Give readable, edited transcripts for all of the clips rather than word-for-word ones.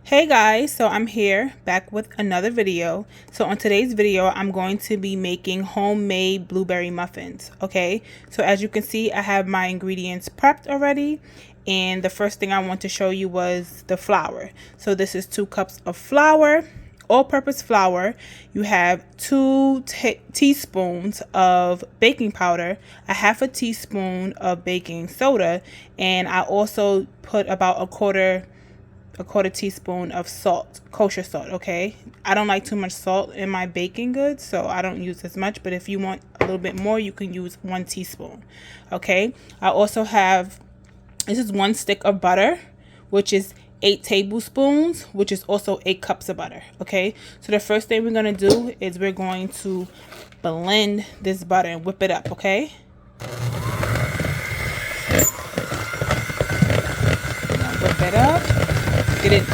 Hey guys, so I'm here back with another video. So on today's video, I'm going to be making homemade blueberry muffins. Okay, so as you can see, I have my ingredients prepped already. And the first thing I want to show you was the flour. So this is 2 cups of flour, all-purpose flour. You have 2 teaspoons of baking powder, a half a teaspoon of baking soda, and I also put about a quarter teaspoon of salt, kosher salt. Okay, I don't like too much salt in my baking goods, so I don't use as much, but if you want a little bit more, you can use 1 teaspoon. Okay, I also have, this is 1 stick of butter, which is 8 tablespoons, which is also 8 cups of butter. Okay, so the first thing we're going to do is we're going to blend this butter and whip it up. Okay, whip it up, get it.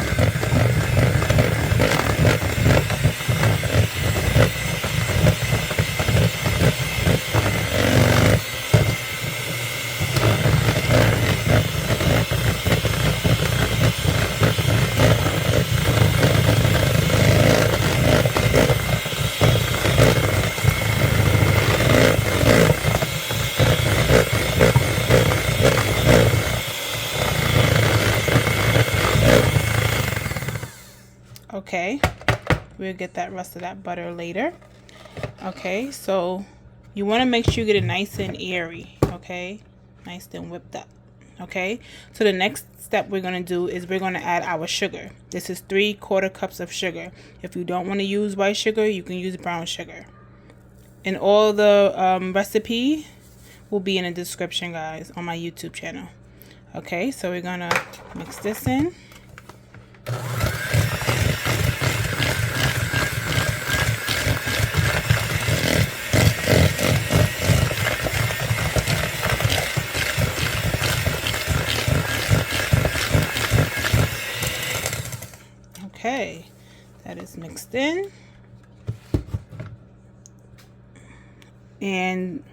Okay, we'll get that rest of that butter later. Okay, so you want to make sure you get it nice and airy. Okay, nice and whipped up. Okay, so the next step we're going to do is we're going to add our sugar. This is 3/4 cups of sugar. If you don't want to use white sugar, you can use brown sugar. And all the recipe will be in the description, guys, on my YouTube channel. Okay, so we're going to mix this in. Okay, that is mixed in. And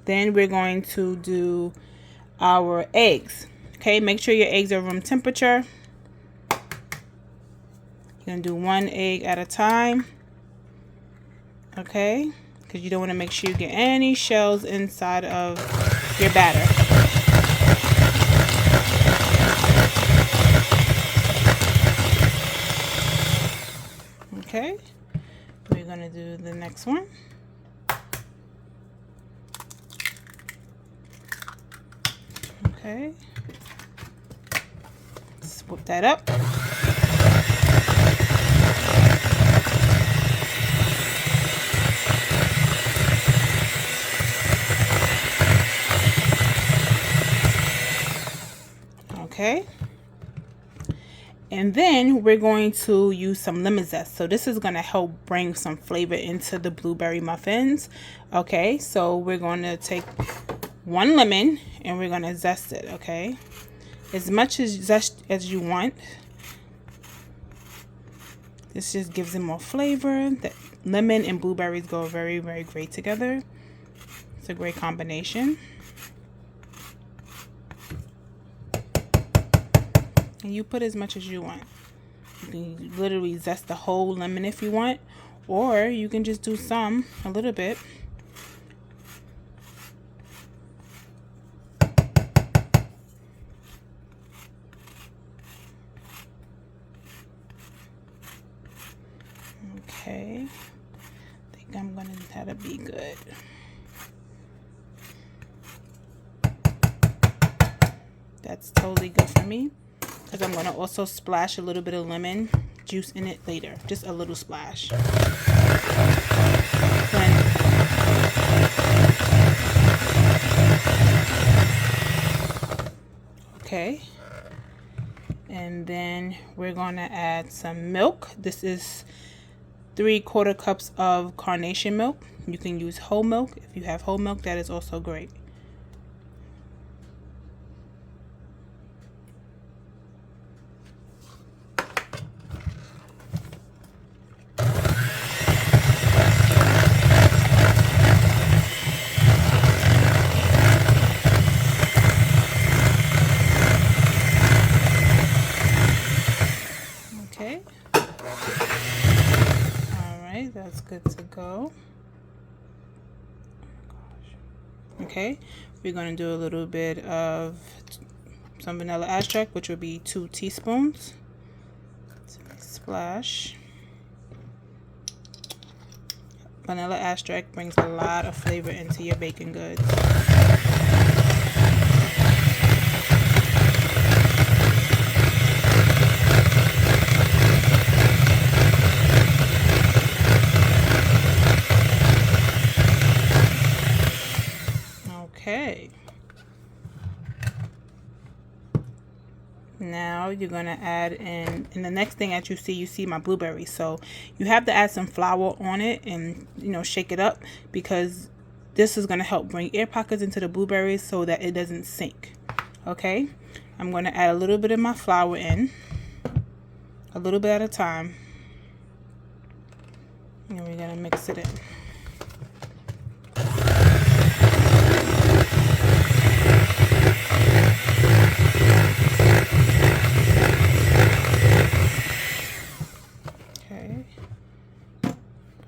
then we're going to do our eggs. Okay, make sure your eggs are room temperature. You're going to do 1 egg at a time. Okay, because you don't want to make sure you get any shells inside of your batter. Okay, we're going to do the next one. Okay, let's whip that up. Okay, and then we're going to use some lemon zest. So this is going to help bring some flavor into the blueberry muffins. Okay, so we're going to take 1 lemon and we're going to zest it. Okay, as much as zest as you want. This just gives it more flavor. That lemon and blueberries go very, very great together. It's a great combination. And you put as much as you want. You can literally zest the whole lemon if you want, or you can just do a little bit. Okay, I think I'm gonna that'll be good. That's totally good for me, because I'm gonna also splash a little bit of lemon juice in it later, just a little splash. Okay, and then we're gonna add some milk. This is 3/4 cups of carnation milk. You can use whole milk. If you have whole milk, that is also great. That's good to go. Okay, we're going to do a little bit of some vanilla extract, which would be 2 teaspoons. Splash. Vanilla extract brings a lot of flavor into your baking goods. Okay. Now you're gonna add in, and the next thing that you see my blueberries. So you have to add some flour on it and, you know, shake it up, because this is gonna help bring air pockets into the blueberries so that it doesn't sink. Okay, I'm gonna add a little bit of my flour in, a little bit at a time, and we're gonna mix it in. Okay, put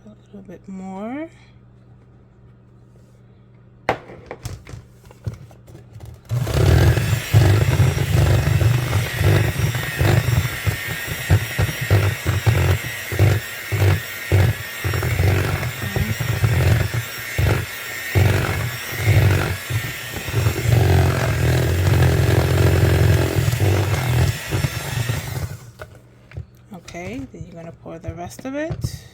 a little bit more. Okay, then you're gonna pour the rest of it.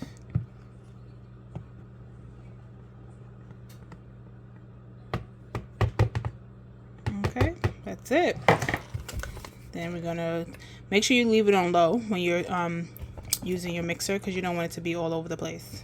Okay, that's it. Then we're gonna make sure you leave it on low when you're using your mixer, because you don't want it to be all over the place.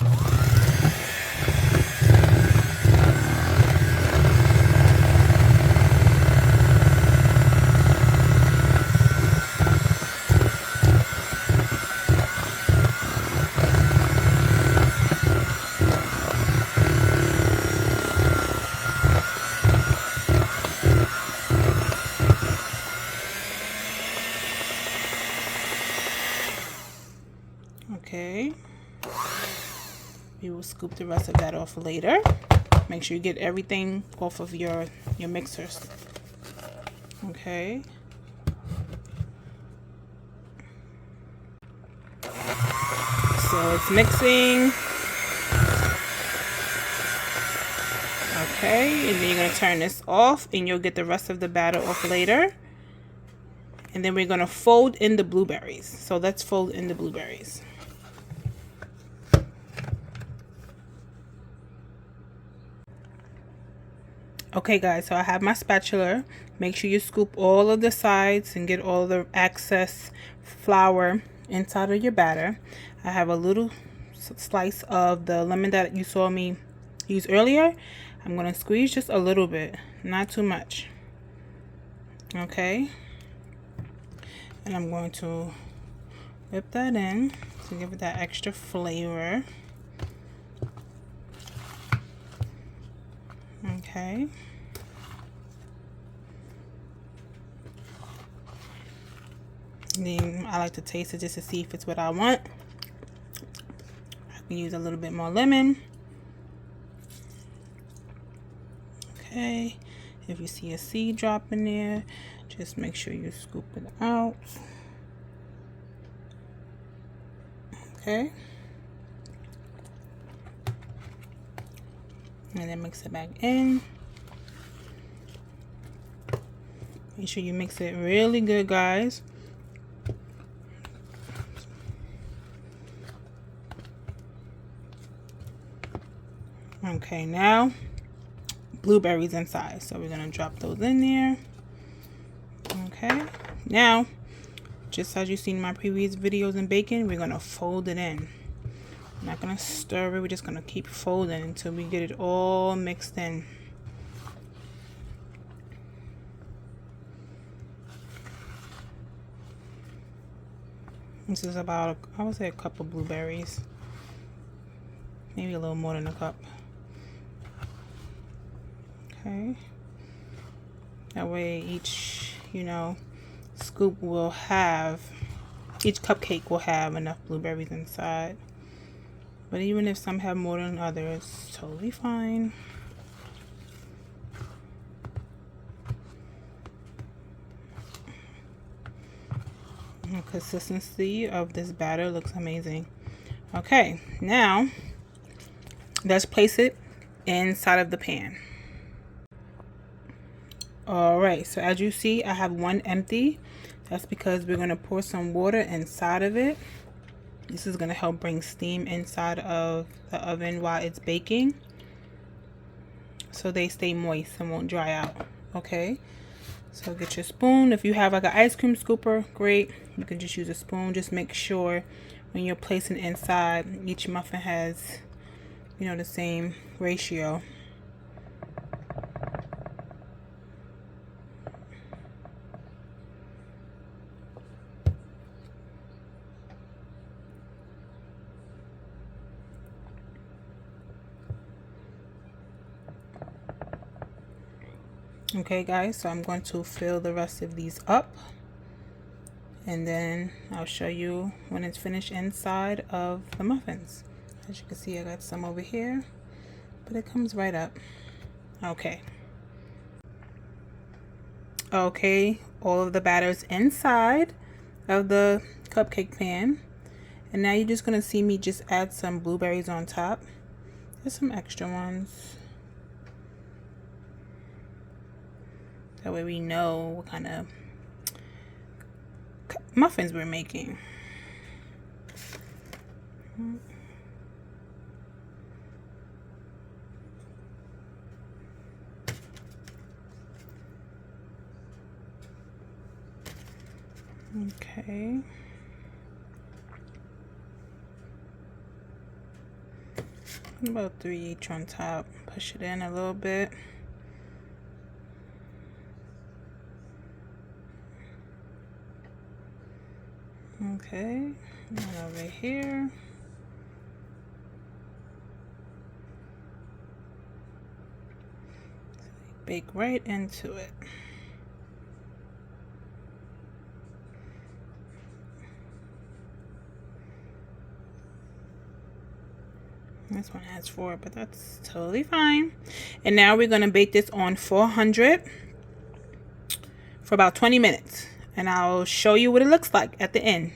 Okay, we will scoop the rest of that off later. Make sure you get everything off of your mixers. Okay. So it's mixing. Okay, and then you're gonna turn this off, and you'll get the rest of the batter off later. And then we're gonna fold in the blueberries. So let's fold in the blueberries. Okay guys, so I have my spatula. Make sure you scoop all of the sides and get all the excess flour inside of your batter. I have a little slice of the lemon that you saw me use earlier. I'm going to squeeze just a little bit, not too much. Okay. And I'm going to whip that in to give it that extra flavor. Okay. Then I like to taste it just to see if it's what I want. I can use a little bit more lemon. Okay. If you see a seed drop in there, just make sure you scoop it out. Okay. And then mix it back in. Make sure you mix it really good, guys. Okay, now blueberries inside, so we're gonna drop those in there. Okay, now just as you've seen in my previous videos in baking, we're gonna fold it in. I'm not gonna stir it, we're just gonna keep folding until we get it all mixed in. This is about, I would say, a cup of blueberries, maybe a little more than a cup. Okay, that way each, you know, scoop will have, each cupcake will have enough blueberries inside. But even if some have more than others, totally fine. The consistency of this batter looks amazing. Okay, now let's place it inside of the pan. Alright, so as you see, I have one empty. That's because we're going to pour some water inside of it. This is going to help bring steam inside of the oven while it's baking, so they stay moist and won't dry out. Okay, so get your spoon. If you have like an ice cream scooper, great. You can just use a spoon. Just make sure when you're placing inside, each muffin has, you know, the same ratio. Okay guys, so I'm going to fill the rest of these up, and then I'll show you when it's finished inside of the muffins. As you can see, I got some over here, but it comes right up. Okay, all of the batter's inside of the cupcake pan, and now you're just going to see me just add some blueberries on top. There's some extra ones. That way we know what kind of muffins we're making. Okay. About 3 each on top. Push it in a little bit. Okay, and over here. Bake right into it. This one has 4, but that's totally fine. And now we're going to bake this on 400 for about 20 minutes. And I'll show you what it looks like at the end.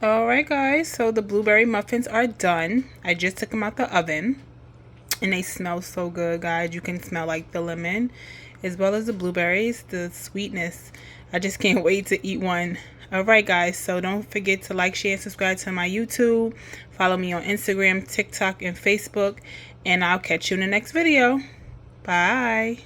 Alright guys, so the blueberry muffins are done. I just took them out the oven. And they smell so good, guys. You can smell like the lemon as well as the blueberries, the sweetness. I just can't wait to eat one. Alright guys, so don't forget to like, share, and subscribe to my YouTube. Follow me on Instagram, TikTok, and Facebook. And I'll catch you in the next video. Bye.